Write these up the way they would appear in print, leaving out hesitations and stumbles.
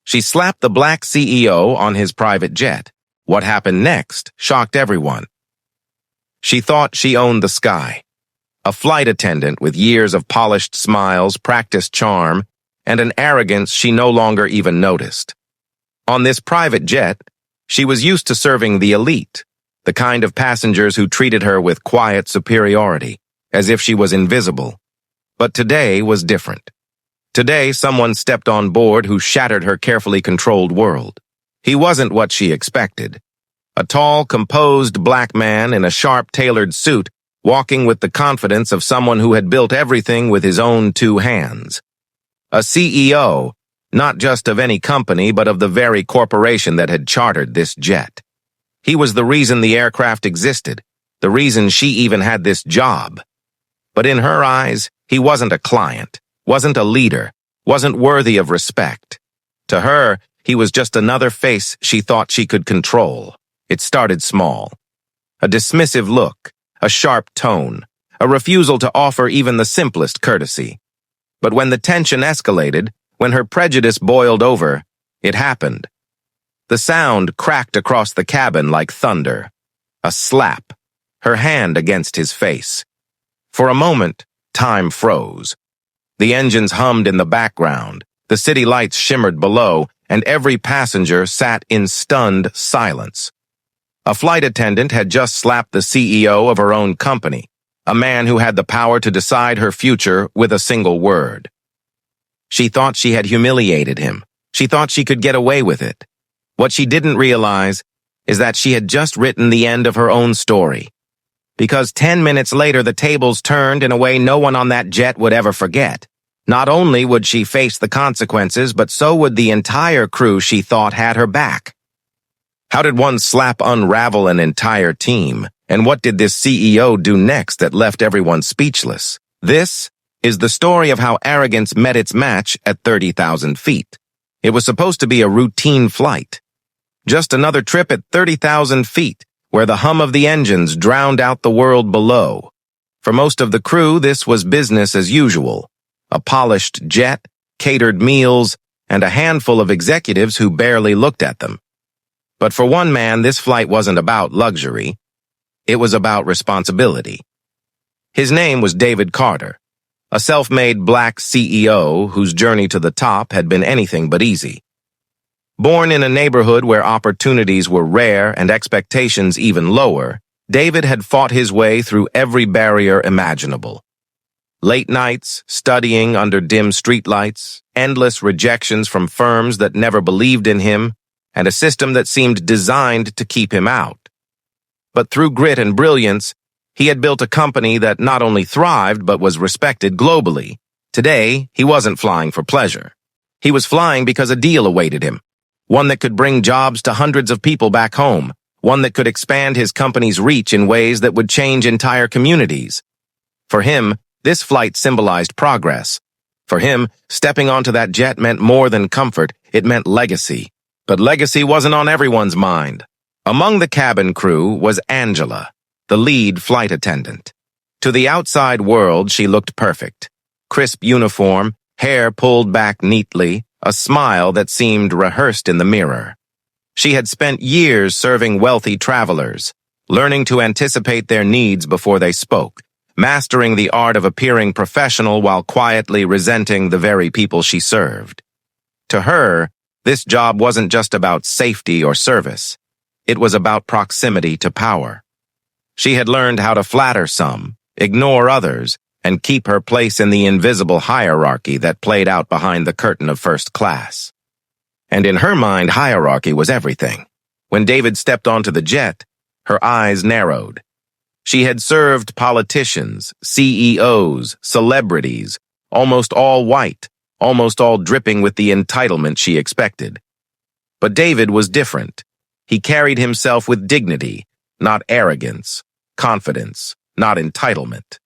She slapped the black CEO on his private jet. What happened next shocked everyone. She thought she owned the sky. A flight attendant with years of polished smiles, practiced charm, and an arrogance she no longer even noticed. On this private jet, she was used to serving the elite, the kind of passengers who treated her with quiet superiority, as if she was invisible. But today was different. Today, someone stepped on board who shattered her carefully controlled world. He wasn't what she expected. A tall, composed black man in a sharp, tailored suit, walking with the confidence of someone who had built everything with his own two hands. A CEO, not just of any company, but of the very corporation that had chartered this jet. He was the reason the aircraft existed, the reason she even had this job. But in her eyes, he wasn't a client, wasn't a leader, wasn't worthy of respect. To her, he was just another face she thought she could control. It started small. A dismissive look, a sharp tone, a refusal to offer even the simplest courtesy. But when the tension escalated, when her prejudice boiled over, it happened. The sound cracked across the cabin like thunder. A slap, her hand against his face. For a moment, time froze. The engines hummed in the background, the city lights shimmered below, and every passenger sat in stunned silence. A flight attendant had just slapped the CEO of her own company, a man who had the power to decide her future with a single word. She thought she had humiliated him. She thought she could get away with it. What she didn't realize is that she had just written the end of her own story. Because 10 minutes later, the tables turned in a way no one on that jet would ever forget. Not only would she face the consequences, but so would the entire crew she thought had her back. How did one slap unravel an entire team? And what did this CEO do next that left everyone speechless? This is the story of how arrogance met its match at 30,000 feet. It was supposed to be a routine flight. Just another trip at 30,000 feet, where the hum of the engines drowned out the world below. For most of the crew, this was business as usual. A polished jet, catered meals, and a handful of executives who barely looked at them. But for one man, this flight wasn't about luxury. It was about responsibility. His name was David Carter, a self-made black CEO whose journey to the top had been anything but easy. Born in a neighborhood where opportunities were rare and expectations even lower, David had fought his way through every barrier imaginable. Late nights, studying under dim streetlights, endless rejections from firms that never believed in him, and a system that seemed designed to keep him out. But through grit and brilliance, he had built a company that not only thrived but was respected globally. Today, he wasn't flying for pleasure. He was flying because a deal awaited him. One that could bring jobs to hundreds of people back home. One that could expand his company's reach in ways that would change entire communities. For him, this flight symbolized progress. For him, stepping onto that jet meant more than comfort, it meant legacy. But legacy wasn't on everyone's mind. Among the cabin crew was Angela, the lead flight attendant. To the outside world, she looked perfect. Crisp uniform, hair pulled back neatly, a smile that seemed rehearsed in the mirror. She had spent years serving wealthy travelers, learning to anticipate their needs before they spoke, mastering the art of appearing professional while quietly resenting the very people she served. To her, this job wasn't just about safety or service. It was about proximity to power. She had learned how to flatter some, ignore others, and keep her place in the invisible hierarchy that played out behind the curtain of first class. And in her mind, hierarchy was everything. When David stepped onto the jet, her eyes narrowed. She had served politicians, CEOs, celebrities, almost all white, almost all dripping with the entitlement she expected. But David was different. He carried himself with dignity, not arrogance, confidence, not entitlement.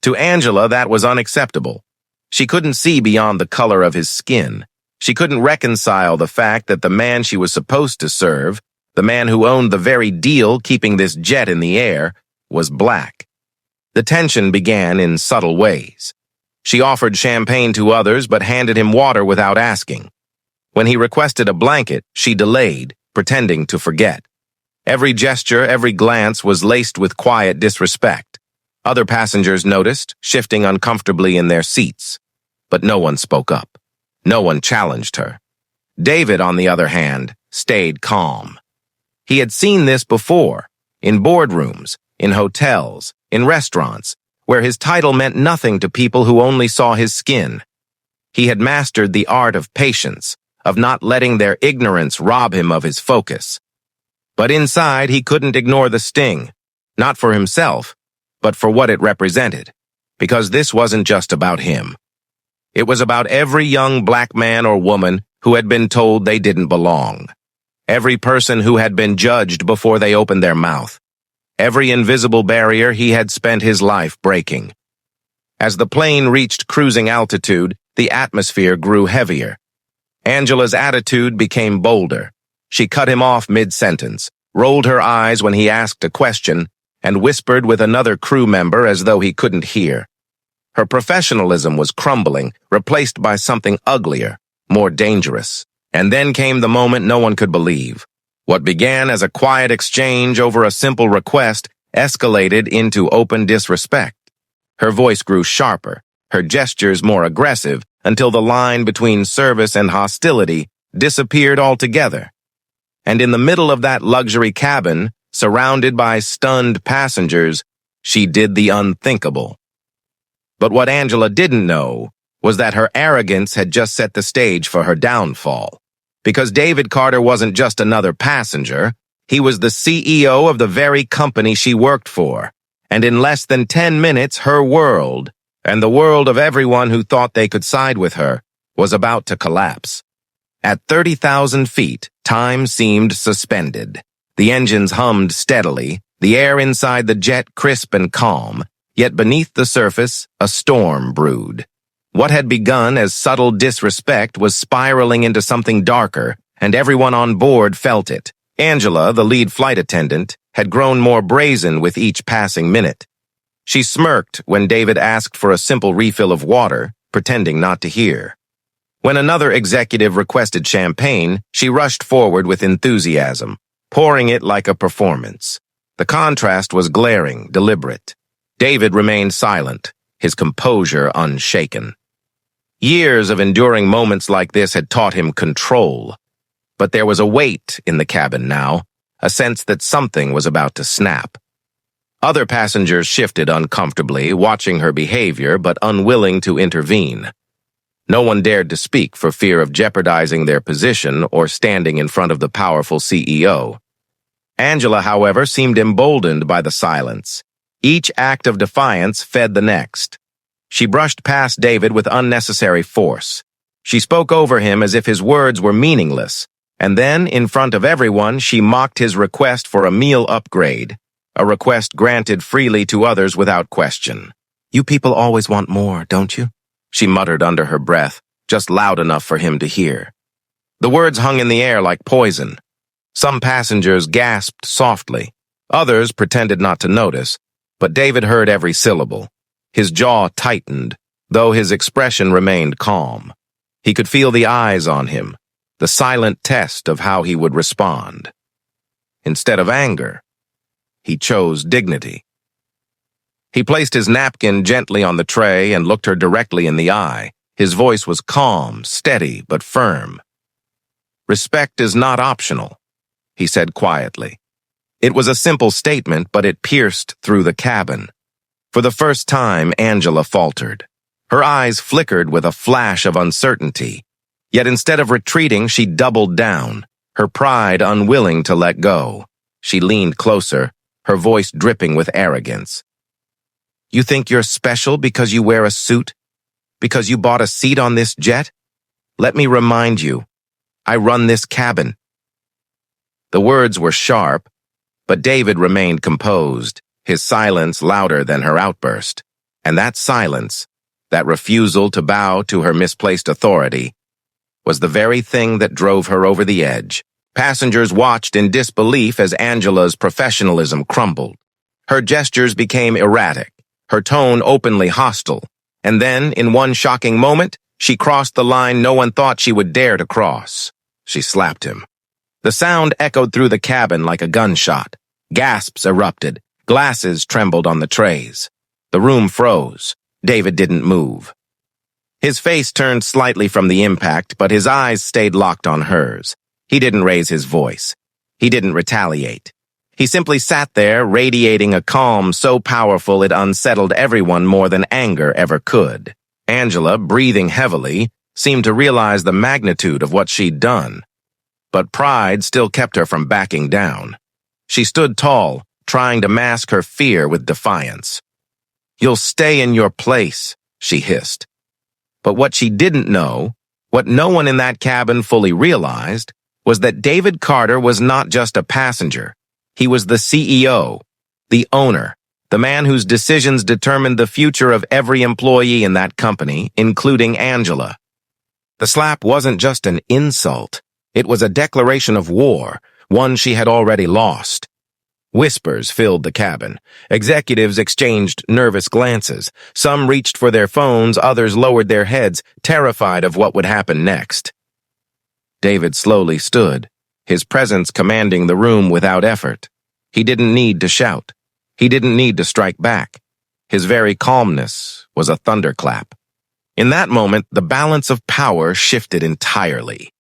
To Angela, that was unacceptable. She couldn't see beyond the color of his skin. She couldn't reconcile the fact that the man she was supposed to serve, the man who owned the very deal keeping this jet in the air, was black. The tension began in subtle ways. She offered champagne to others but handed him water without asking. When he requested a blanket, she delayed, pretending to forget. Every gesture, every glance was laced with quiet disrespect. Other passengers noticed, shifting uncomfortably in their seats. But no one spoke up. No one challenged her. David, on the other hand, stayed calm. He had seen this before, in boardrooms, in hotels, in restaurants, where his title meant nothing to people who only saw his skin. He had mastered the art of patience, of not letting their ignorance rob him of his focus. But inside, he couldn't ignore the sting, not for himself, but for what it represented, because this wasn't just about him. It was about every young black man or woman who had been told they didn't belong. Every person who had been judged before they opened their mouth. Every invisible barrier he had spent his life breaking. As the plane reached cruising altitude, the atmosphere grew heavier. Angela's attitude became bolder. She cut him off mid-sentence, rolled her eyes when he asked a question, and whispered with another crew member as though he couldn't hear. Her professionalism was crumbling, replaced by something uglier, more dangerous. And then came the moment no one could believe. What began as a quiet exchange over a simple request escalated into open disrespect. Her voice grew sharper, her gestures more aggressive, until the line between service and hostility disappeared altogether. And in the middle of that luxury cabin, surrounded by stunned passengers, she did the unthinkable. But what Angela didn't know was that her arrogance had just set the stage for her downfall. Because David Carter wasn't just another passenger, he was the CEO of the very company she worked for. And in less than 10 minutes, her world, and the world of everyone who thought they could side with her, was about to collapse. At 30,000 feet, time seemed suspended. The engines hummed steadily, the air inside the jet crisp and calm, yet beneath the surface, a storm brewed. What had begun as subtle disrespect was spiraling into something darker, and everyone on board felt it. Angela, the lead flight attendant, had grown more brazen with each passing minute. She smirked when David asked for a simple refill of water, pretending not to hear. When another executive requested champagne, she rushed forward with enthusiasm, pouring it like a performance. The contrast was glaring, deliberate. David remained silent, his composure unshaken. Years of enduring moments like this had taught him control. But there was a weight in the cabin now, a sense that something was about to snap. Other passengers shifted uncomfortably, watching her behavior but unwilling to intervene. No one dared to speak for fear of jeopardizing their position or standing in front of the powerful CEO. Angela, however, seemed emboldened by the silence. Each act of defiance fed the next. She brushed past David with unnecessary force. She spoke over him as if his words were meaningless, and then, in front of everyone, she mocked his request for a meal upgrade, a request granted freely to others without question. "You people always want more, don't you?" she muttered under her breath, just loud enough for him to hear. The words hung in the air like poison. Some passengers gasped softly. Others pretended not to notice, but David heard every syllable. His jaw tightened, though his expression remained calm. He could feel the eyes on him, the silent test of how he would respond. Instead of anger, he chose dignity. He placed his napkin gently on the tray and looked her directly in the eye. His voice was calm, steady, but firm. "Respect is not optional," he said quietly. It was a simple statement, but it pierced through the cabin. For the first time, Angela faltered. Her eyes flickered with a flash of uncertainty. Yet instead of retreating, she doubled down, her pride unwilling to let go. She leaned closer, her voice dripping with arrogance. "You think you're special because you wear a suit? Because you bought a seat on this jet? Let me remind you, I run this cabin." The words were sharp, but David remained composed, his silence louder than her outburst. And that silence, that refusal to bow to her misplaced authority, was the very thing that drove her over the edge. Passengers watched in disbelief as Angela's professionalism crumbled. Her gestures became erratic, her tone openly hostile, and then, in one shocking moment, She crossed the line no one thought she would dare to cross. She slapped him. The sound echoed through the cabin like a gunshot. Gasps erupted. Glasses trembled on the trays. The room froze. David didn't move. His face turned slightly from the impact, but his eyes stayed locked on hers. He didn't raise his voice. He didn't retaliate. He simply sat there, radiating a calm so powerful it unsettled everyone more than anger ever could. Angela, breathing heavily, seemed to realize the magnitude of what she'd done. But pride still kept her from backing down. She stood tall, trying to mask her fear with defiance. "You'll stay in your place," she hissed. But what she didn't know, what no one in that cabin fully realized, was that David Carter was not just a passenger. He was the CEO, the owner, the man whose decisions determined the future of every employee in that company, including Angela. The slap wasn't just an insult. It was a declaration of war, one she had already lost. Whispers filled the cabin. Executives exchanged nervous glances. Some reached for their phones, others lowered their heads, terrified of what would happen next. David slowly stood, his presence commanding the room without effort. He didn't need to shout. He didn't need to strike back. His very calmness was a thunderclap. In that moment, the balance of power shifted entirely.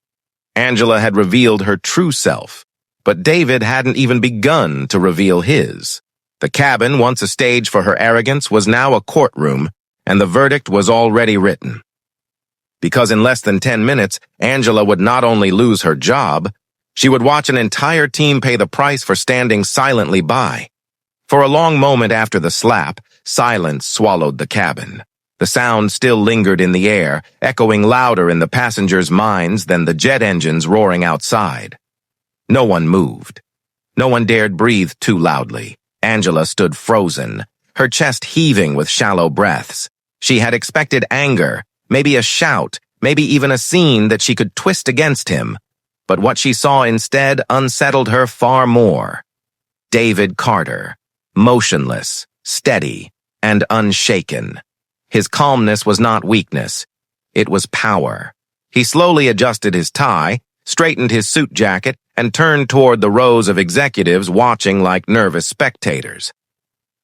Angela had revealed her true self, but David hadn't even begun to reveal his. The cabin, once a stage for her arrogance, was now a courtroom, and the verdict was already written. Because in less than 10 minutes, Angela would not only lose her job, she would watch an entire team pay the price for standing silently by. For a long moment after the slap, silence swallowed the cabin. The sound still lingered in the air, echoing louder in the passengers' minds than the jet engines roaring outside. No one moved. No one dared breathe too loudly. Angela stood frozen, her chest heaving with shallow breaths. She had expected anger, maybe a shout, maybe even a scene that she could twist against him. But what she saw instead unsettled her far more. David Carter, motionless, steady, and unshaken. His calmness was not weakness. It was power. He slowly adjusted his tie, straightened his suit jacket, and turned toward the rows of executives watching like nervous spectators.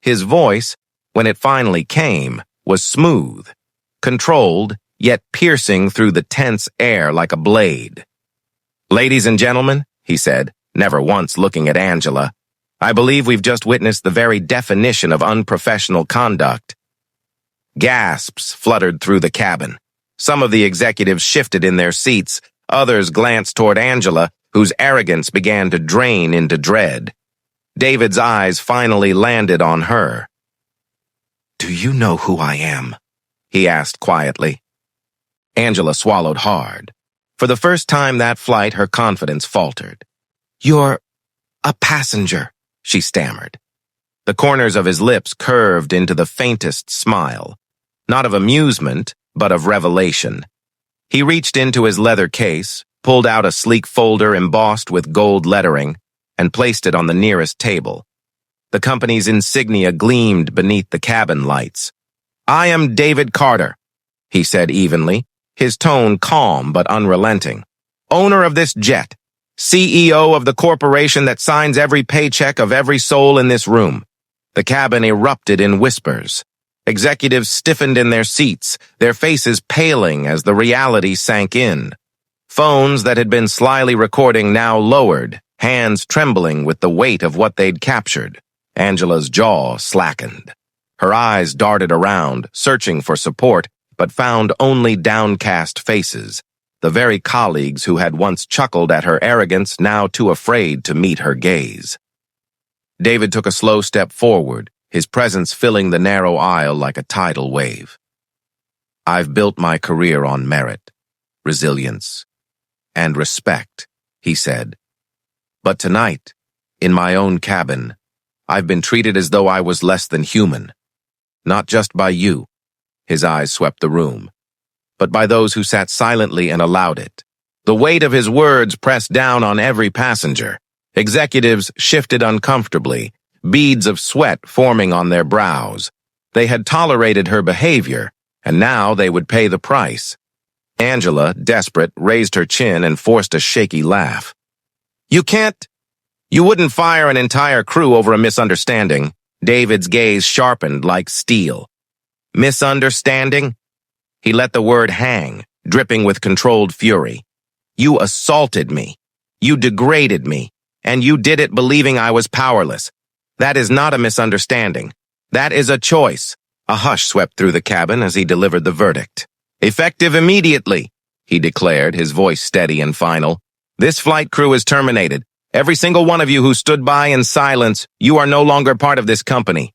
His voice, when it finally came, was smooth, controlled, yet piercing through the tense air like a blade. "Ladies and gentlemen," he said, never once looking at Angela, "I believe we've just witnessed the very definition of unprofessional conduct." Gasps fluttered through the cabin. Some of the executives shifted in their seats, others glanced toward Angela, whose arrogance began to drain into dread. David's eyes finally landed on her. "Do you know who I am?" he asked quietly. Angela swallowed hard. For the first time that flight, her confidence faltered. "You're a passenger," she stammered. The corners of his lips curved into the faintest smile, not of amusement, but of revelation. He reached into his leather case, pulled out a sleek folder embossed with gold lettering, and placed it on the nearest table. The company's insignia gleamed beneath the cabin lights. "I am David Carter," he said evenly, his tone calm but unrelenting. "Owner of this jet, CEO of the corporation that signs every paycheck of every soul in this room." The cabin erupted in whispers. Executives stiffened in their seats, their faces paling as the reality sank in. Phones that had been slyly recording now lowered, hands trembling with the weight of what they'd captured. Angela's jaw slackened. Her eyes darted around, searching for support, but found only downcast faces, the very colleagues who had once chuckled at her arrogance, now too afraid to meet her gaze. David took a slow step forward, his presence filling the narrow aisle like a tidal wave. "I've built my career on merit, resilience, and respect," he said. "But tonight, in my own cabin, I've been treated as though I was less than human. Not just by you," his eyes swept the room, "but by those who sat silently and allowed it." The weight of his words pressed down on every passenger. Executives shifted uncomfortably, beads of sweat forming on their brows. They had tolerated her behavior, and now they would pay the price. Angela, desperate, raised her chin and forced a shaky laugh. You wouldn't fire an entire crew over a misunderstanding. David's gaze sharpened like steel. Misunderstanding? He let the word hang, dripping with controlled fury. You assaulted me. You degraded me. And you did it believing I was powerless. That is not a misunderstanding. That is a choice. A hush swept through the cabin as he delivered the verdict. Effective immediately, he declared, his voice steady and final. This flight crew is terminated. Every single one of you who stood by in silence, you are no longer part of this company.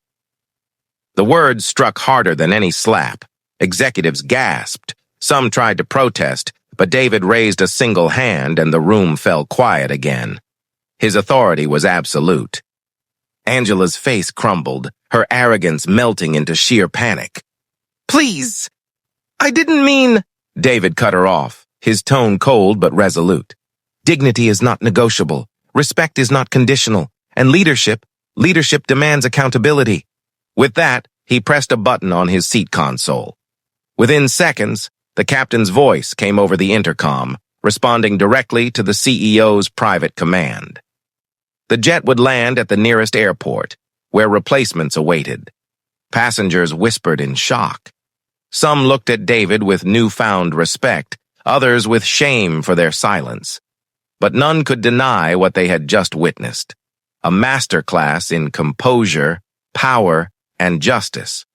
The words struck harder than any slap. Executives gasped. Some tried to protest, but David raised a single hand and the room fell quiet again. His authority was absolute. Angela's face crumbled, her arrogance melting into sheer panic. Please! I didn't mean… David cut her off, his tone cold but resolute. Dignity is not negotiable. Respect is not conditional. And leadership demands accountability. With that, he pressed a button on his seat console. Within seconds, the captain's voice came over the intercom, responding directly to the CEO's private command. The jet would land at the nearest airport, where replacements awaited. Passengers whispered in shock. Some looked at David with newfound respect, others with shame for their silence. But none could deny what they had just witnessed. A masterclass in composure, power, and justice.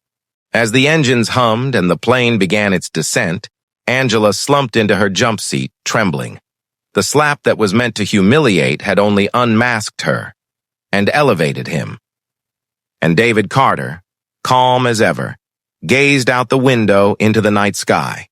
As the engines hummed and the plane began its descent, Angela slumped into her jump seat, trembling. The slap that was meant to humiliate had only unmasked her and elevated him. And David Carter, calm as ever, gazed out the window into the night sky.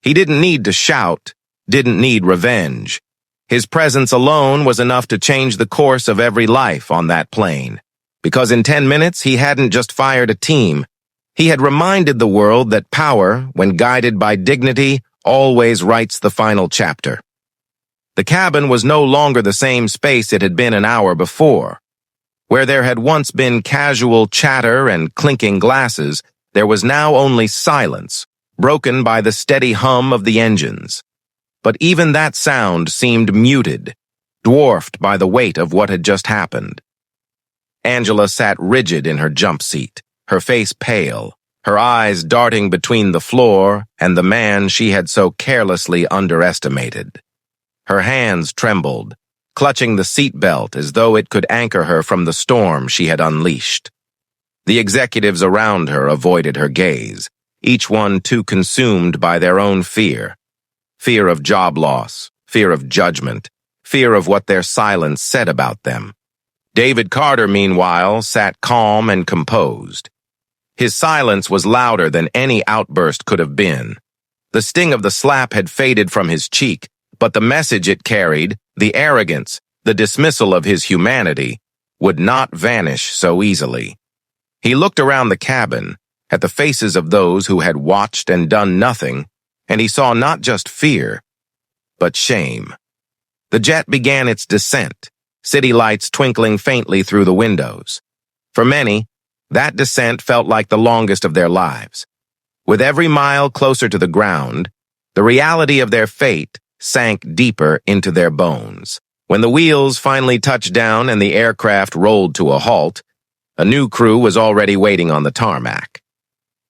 He didn't need to shout, didn't need revenge. His presence alone was enough to change the course of every life on that plane. Because in 10 minutes, he hadn't just fired a team. He had reminded the world that power, when guided by dignity, always writes the final chapter. The cabin was no longer the same space it had been an hour before. Where there had once been casual chatter and clinking glasses, there was now only silence, broken by the steady hum of the engines. But even that sound seemed muted, dwarfed by the weight of what had just happened. Angela sat rigid in her jump seat, her face pale, her eyes darting between the floor and the man she had so carelessly underestimated. Her hands trembled, clutching the seat belt as though it could anchor her from the storm she had unleashed. The executives around her avoided her gaze, each one too consumed by their own fear. Fear of job loss, fear of judgment, fear of what their silence said about them. David Carter, meanwhile, sat calm and composed. His silence was louder than any outburst could have been. The sting of the slap had faded from his cheek, but the message it carried, the arrogance, the dismissal of his humanity, would not vanish so easily. He looked around the cabin, at the faces of those who had watched and done nothing, and he saw not just fear, but shame. The jet began its descent, city lights twinkling faintly through the windows. For many, that descent felt like the longest of their lives. With every mile closer to the ground, the reality of their fate sank deeper into their bones. When the wheels finally touched down and the aircraft rolled to a halt, a new crew was already waiting on the tarmac.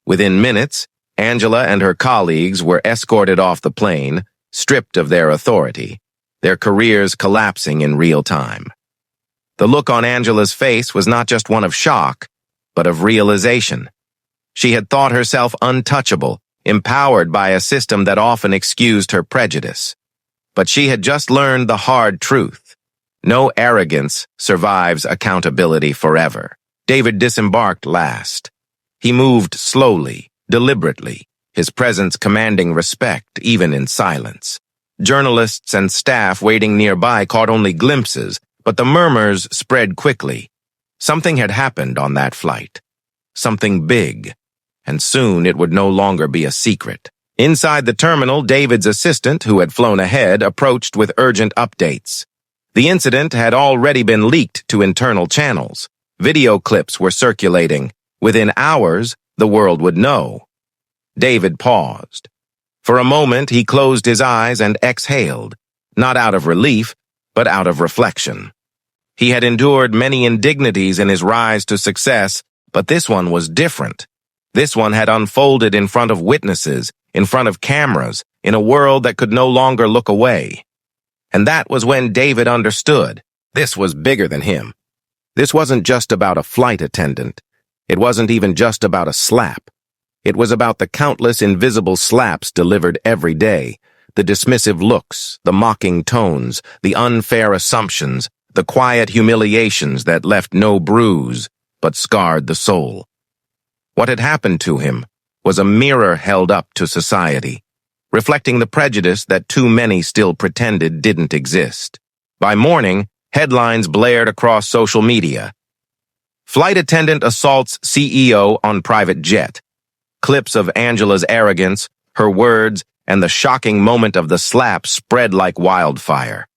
Within minutes, Angela and her colleagues were escorted off the plane, stripped of their authority, their careers collapsing in real time. The look on Angela's face was not just one of shock, but of realization. She had thought herself untouchable, empowered by a system that often excused her prejudice. But she had just learned the hard truth. No arrogance survives accountability forever. David disembarked last. He moved slowly, deliberately, his presence commanding respect even in silence. Journalists and staff waiting nearby caught only glimpses, but the murmurs spread quickly. Something had happened on that flight. Something big, and soon it would no longer be a secret. Inside the terminal, David's assistant, who had flown ahead, approached with urgent updates. The incident had already been leaked to internal channels. Video clips were circulating. Within hours, the world would know. David paused. For a moment, he closed his eyes and exhaled, not out of relief, but out of reflection. He had endured many indignities in his rise to success, but this one was different. This one had unfolded in front of witnesses, in front of cameras, in a world that could no longer look away. And that was when David understood. This was bigger than him. This wasn't just about a flight attendant. It wasn't even just about a slap. It was about the countless invisible slaps delivered every day, the dismissive looks, the mocking tones, the unfair assumptions, the quiet humiliations that left no bruise but scarred the soul. What had happened to him was a mirror held up to society, reflecting the prejudice that too many still pretended didn't exist. By morning, headlines blared across social media. Flight attendant assaults CEO on private jet. Clips of Angela's arrogance, her words, and the shocking moment of the slap spread like wildfire.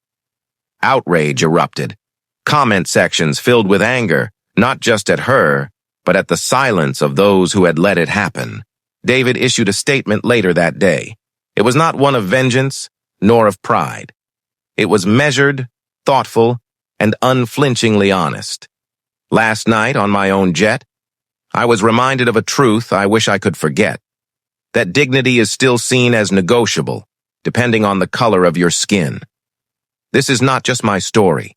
Outrage erupted. Comment sections filled with anger, not just at her, but at the silence of those who had let it happen. David issued a statement later that day. It was not one of vengeance, nor of pride. It was measured, thoughtful, and unflinchingly honest. Last night, on my own jet, I was reminded of a truth I wish I could forget. That dignity is still seen as negotiable, depending on the color of your skin. This is not just my story.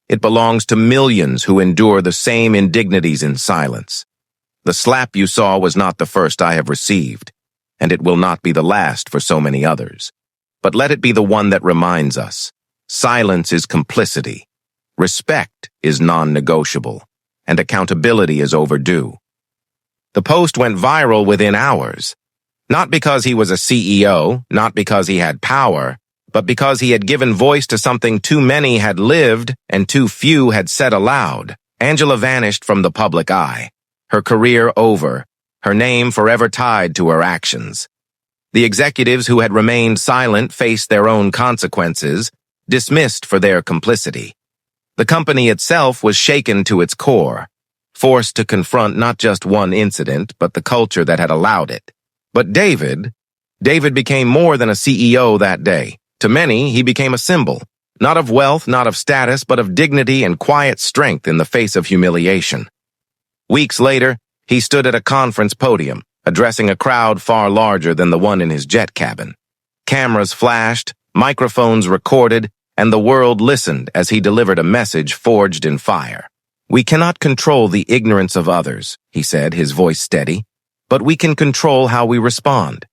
It belongs to millions who endure the same indignities in silence. The slap you saw was not the first I have received, and it will not be the last for so many others. But let it be the one that reminds us. Silence is complicity. Respect is non-negotiable, and accountability is overdue. The post went viral within hours. Not because he was a CEO, not because he had power, but because he had given voice to something too many had lived and too few had said aloud. Angela vanished from the public eye, her career over, her name forever tied to her actions. The executives who had remained silent faced their own consequences, dismissed for their complicity. The company itself was shaken to its core, forced to confront not just one incident, but the culture that had allowed it. But David became more than a CEO that day. To many, he became a symbol, not of wealth, not of status, but of dignity and quiet strength in the face of humiliation. Weeks later, he stood at a conference podium, addressing a crowd far larger than the one in his jet cabin. Cameras flashed, microphones recorded, and the world listened as he delivered a message forged in fire. "We cannot control the ignorance of others," he said, his voice steady, "but we can control how we respond.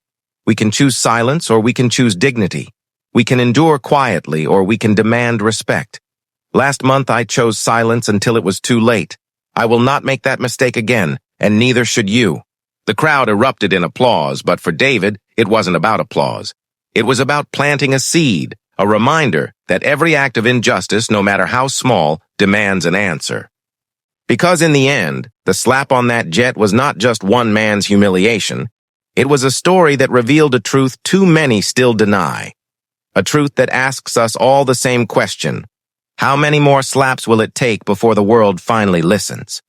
We can choose silence or we can choose dignity. We can endure quietly or we can demand respect. Last month I chose silence until it was too late. I will not make that mistake again, and neither should you." The crowd erupted in applause, but for David, it wasn't about applause. It was about planting a seed, a reminder that every act of injustice, no matter how small, demands an answer. Because in the end, the slap on that jet was not just one man's humiliation. It was a story that revealed a truth too many still deny. A truth that asks us all the same question. How many more slaps will it take before the world finally listens?